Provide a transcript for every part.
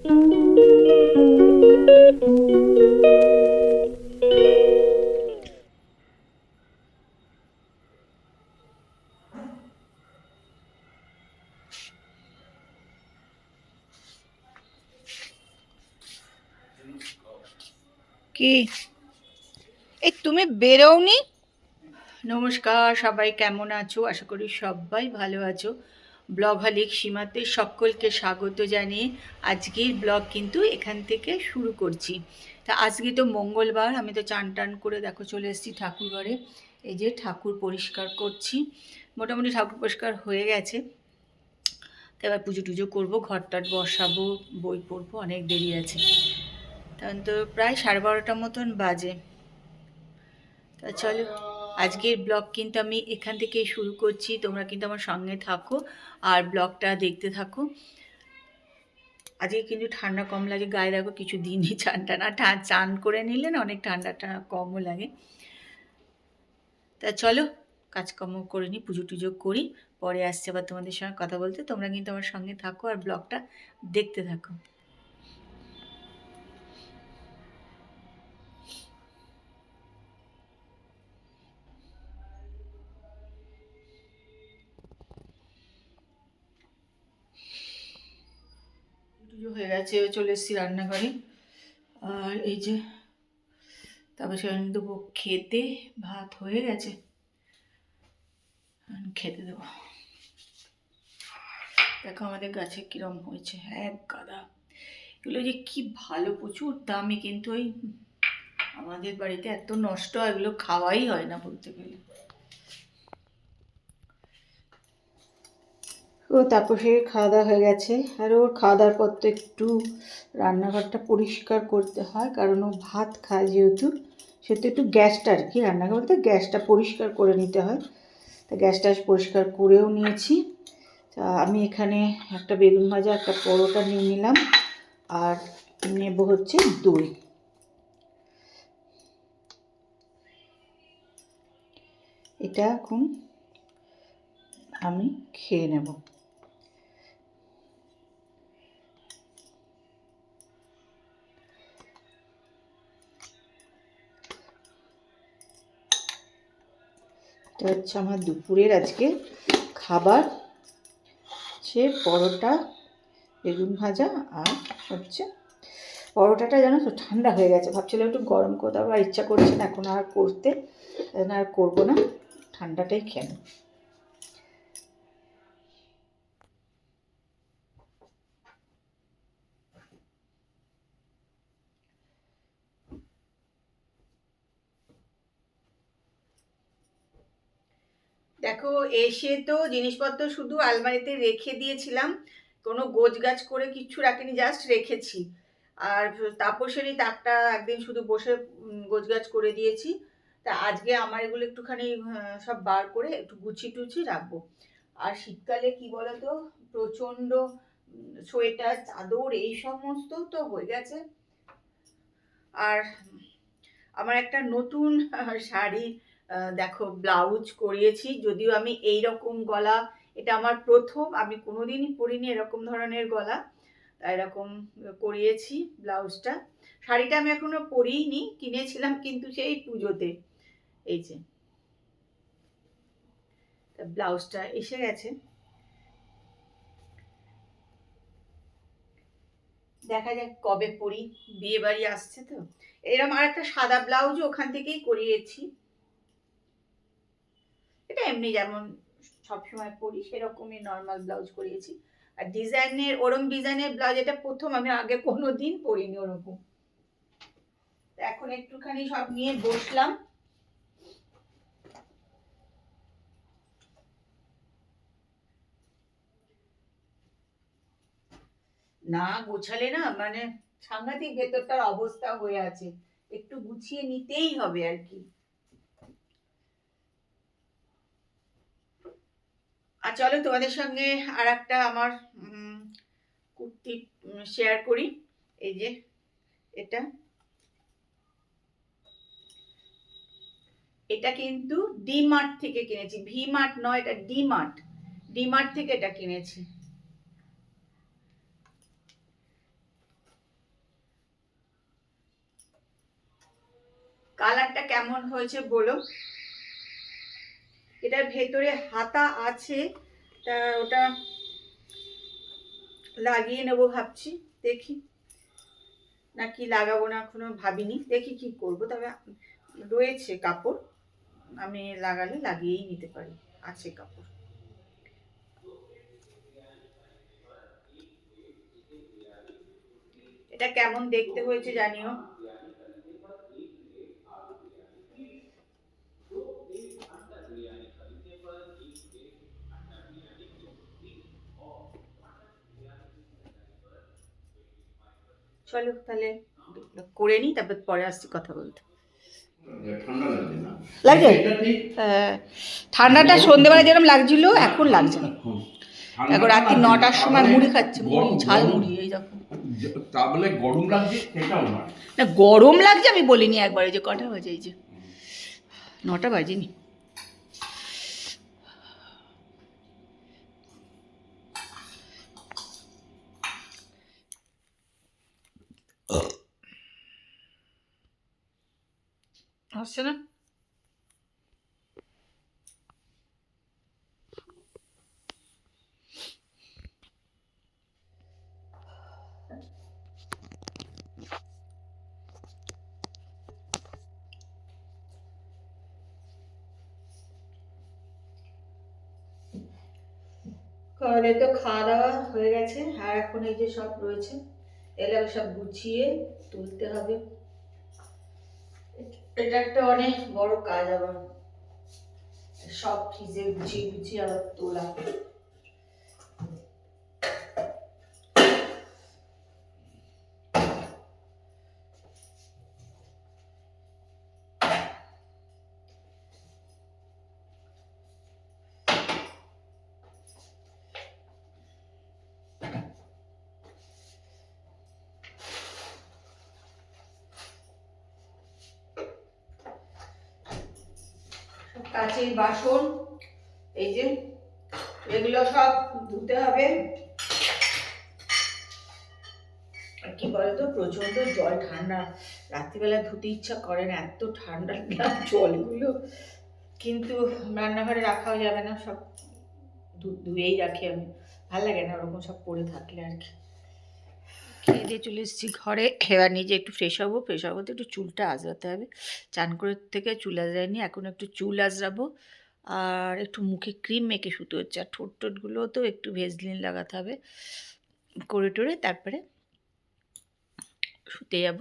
কি এই তুমি বেরোওনি? নমস্কার, সবাই কেমন আছো? আশা করি সবাই ভালো আছো। ব্লগ হলিক সীমাতে সকলকে স্বাগত জানিয়ে আজকের ব্লগ কিন্তু এখান থেকে শুরু করছি। তা আজকে তো মঙ্গলবার, আমি তো চান টান করে দেখো চলে এসেছি ঠাকুর ঘরে। এই যে ঠাকুর পরিষ্কার করছি, মোটামুটি ঠাকুর পরিষ্কার হয়ে গেছে। তো এবার পুজো টুজো করবো, ঘরটাট বসাবো, বই পড়বো, অনেক দেরি আছে। তখন তো প্রায় 12:30 মতন বাজে। তা চলো, আজকের ব্লগ কিন্তু আমি এখান থেকে শুরু করছি। তোমরা কিন্তু আমার সঙ্গে থাকো আর ব্লগটা দেখতে থাকো। আজকে কিন্তু ঠান্ডা কম লাগে, গায়ে দেখো কিছু দিনই চান টানা চান করে নিলে না অনেক ঠান্ডাটা কমও লাগে। তা চলো কাজকর্ম করে নিই, পুজো টুজো করি, পরে আসছে আবার তোমাদের সঙ্গে কথা বলতে। তোমরা কিন্তু আমার সঙ্গে থাকো আর ব্লগটা দেখতে থাকো। পুজো হয়ে গেছে, চলে এসেছি রান্নাঘরে। আর এই যে তারপর সে দেবো খেতে, ভাত হয়ে গেছে, খেতে দেবো। দেখো আমাদের গাছে কিরম হয়েছে, এক গাদা। এগুলো যে কি ভালো, প্রচুর দামি, কিন্তু ওই আমাদের বাড়িতে এত নষ্ট হয়, এগুলো খাওয়াই হয় না বলতে গেলে। ও তারপর সে খাওয়া দাওয়া হয়ে গেছে, আর ওর খাওয়া দাওয়ার পর তো একটু রান্নাঘরটা পরিষ্কার করতে হয়, কারণ ও ভাত খায় যেহেতু, সেহেতু একটু গ্যাসটা আর কি, রান্নাঘর বলতে গ্যাসটা পরিষ্কার করে নিতে হয়। তা গ্যাসটা পরিষ্কার করেও নিয়েছি। তা আমি এখানে একটা বেগুন ভাজা, একটা পরোটা নিয়ে নিলাম, আর নেব হচ্ছে দই। এটা এখন আমি খেয়ে নেব। এটা হচ্ছে আমার দুপুরের আজকে খাবার, হচ্ছে পরোটা, বেগুন ভাজা, আর হচ্ছে পরোটাটা জানো তো ঠান্ডা হয়ে গেছে, ভাবছিলাম একটু গরম করতে, আবার ইচ্ছা করছে না এখন আর করতে, আর করবো না, ঠান্ডাটাই খেয়ে নেব। দেখো, এসে তো জিনিসপত্র শুধু আলমারিতে রেখে দিয়েছিলাম, কোনো গোছগাছ করে কিচ্ছু রাখিনি, জাস্ট রেখেছি। আর তাপসেরই তাকটা একদিন শুধু বসে গোছগাছ করে দিয়েছি। তা আজকে আমার এগুলো একটুখানি সব বার করে একটু গুছিয়ে টুছিয়ে রাখবো। আর শীতকালে কি বলতো, প্রচণ্ড সোয়েটার, চাদর, এই সমস্ত তো হয়ে গেছে। আর আমার একটা নতুন শাড়ি, দেখো ব্লাউজ করিয়েছি, যদিও আমি এই রকম গলা, এটা আমার প্রথম, আমি কোনোদিনই পরিনি এরকম ধরনের গলা, এরকম করিয়েছি ব্লাউজটা। শাড়িটা আমি এখনো পরিনি, কিনেছিলাম কিন্তু সেই পুজোতে। এই যে ব্লাউজটা এসে গেছে, দেখা যাক কবে পরি, বিয়ে বাড়ি আসছে তো। এরকম আর একটা সাদা ব্লাউজ ওখান থেকেই করিয়েছি, এটা এমনি যেমন সবসময় পরি সেরকমই নর্মাল ব্লাউজ করিয়েছি। আর ডিজাইনের, ওরম ডিজাইনের ব্লাউজ এটা প্রথম, আমি আগে কোনোদিন পরিনি ওরকম। এখন একটুখানি সব নিয়ে বসলাম। না গোছালে না মানে সাংঘাতিক ভেতরটার অবস্থা হয়ে আছে, একটু গুছিয়ে নিতেই হবে আর কি। আর চলো তোমাদের সঙ্গে আর একটা আমার কুর্তি শেয়ার করি। এই যে এটা, এটা কিন্তু ডি মার্ট থেকে কিনেছি, ভি মার্ট নয়, এটা ডি মার্ট, ডি মার্ট থেকে এটা কিনেছি। কালারটা কেমন হয়েছে বলো। এটার ভেতরে হাতা আছে, তা ওটা লাগিয়ে নেবো ভাবছি, দেখি নাকি লাগাবো না, এখনো ভাবিনি, দেখি কি করব। তবে রয়েছে কাপড়, আমি লাগালে লাগিয়েই নিতে পারি, আছে কাপড়। এটা কেমন দেখতে হয়েছে জানিও। চলো তাহলে করে নিই, তারপর পরে আসছি কথা বলতে। ঠান্ডা লাগছে না, লাগছে? এটা ঠিক। ঠান্ডাটা সন্ধ্যেবেলা যেরকম লাগছিল এখন লাগছে না। দেখো ঠান্ডাটা রাত্রি লাগছে না, 9টার সময় তাহলে মুড়ি খাচ্ছে, মুড়ি ঝাল গরম, মুড়ি, এই দেখো। তাহলে গরম লাগছে সেটাও না। না গরম লাগছে আমি বলিনি একবার, এই যে কটা বাজে, এই যে 9টা বাজেনি। আসছে না? তাহলে তো খাওয়া দাওয়া হয়ে গেছে, আর এখন এই যে সব রয়েছে, এগুলো সব গুছিয়ে তুলতে হবে। এটা একটা অনেক বড় কাজ আবার, সব ফ্রিজে গুছিয়ে গুছিয়ে আবার তোলা। কাঁচের বাসন, এই যে এগুলো সব ধুতে হবে। আর কি বলতো, প্রচন্ড জল ঠান্ডা, রাত্রিবেলা ধুতে ইচ্ছা করে না, এত ঠান্ডা জলগুলো, কিন্তু রান্নাঘরে রাখাও যাবে না, সব ধুয়েই রাখি আমি, ভাল লাগে না ওরকম সব পড়ে থাকলে আর কি। খেয়ে দিয়ে চলে এসেছি ঘরে, এবার নিজে একটু ফ্রেশ হবো, ফ্রেশ হবো তো একটু চুলটা আঁচড়াতে হবে, চান করে থেকে চুল আঁচড়াইনি, এখন একটু চুল আঁচড়াবো, আর একটু মুখে ক্রিম মেখে শুতে হচ্ছে, আর ঠোঁট টোটগুলোও তো একটু ভেজলিন লাগাতে হবে, করে টোরে তারপরে শুতে যাব।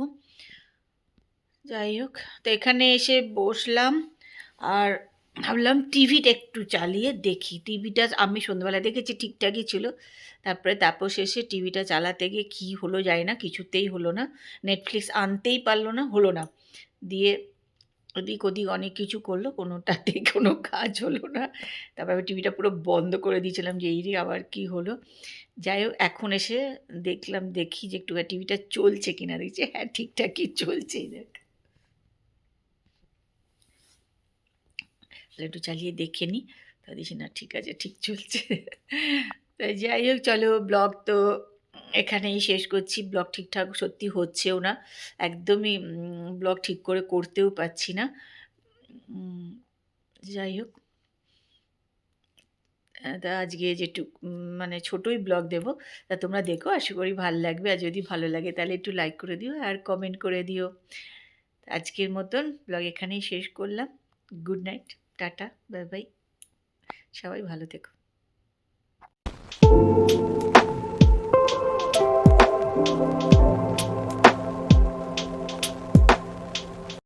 যাই হোক, তো এখানে এসে বসলাম, আর ভাবলাম টিভিটা একটু চালিয়ে দেখি। টিভিটা আমি সন্ধ্যাবেলা দেখেছি ঠিকঠাকই ছিল, তারপরে তারপর শেষে টিভিটা চালাতে গিয়ে কী হলো যায় না, কিছুতেই হলো না, নেটফ্লিক্স আনতেই পারলো না, হলো না, দিয়ে ওদিক ওদিক অনেক কিছু করলো, কোনোটাতেই কোনো কাজ হলো না। তারপর আমি টিভিটা পুরো বন্ধ করে দিয়েছিলাম যে এই রে আবার কী হলো। যাই হোক, এখন এসে দেখলাম, দেখি যে একটু টিভিটা চলছে কিনা, দেখছি হ্যাঁ ঠিকঠাকই চলছে, দেখ তাহলে একটু চালিয়ে দেখে নিই, তা দিছি না ঠিক আছে, ঠিক চলছে। তাই যাই হোক, চলো ব্লগ তো এখানেই শেষ করছি। ব্লগ ঠিকঠাক সত্যি হচ্ছেও না, একদমই ব্লগ ঠিক করে করতেও পারছি না। যাই হোক, তা আজকে যেটুক মানে ছোটোই ব্লগ দেবো, তা তোমরা দেখো, আশা করি ভালো লাগবে, আর যদি ভালো লাগে তাহলে একটু লাইক করে দিও আর কমেন্ট করে দিও। আজকের মতন ব্লগ এখানেই শেষ করলাম। Good night, tata, bye bye, সবাই ভালো থেকো।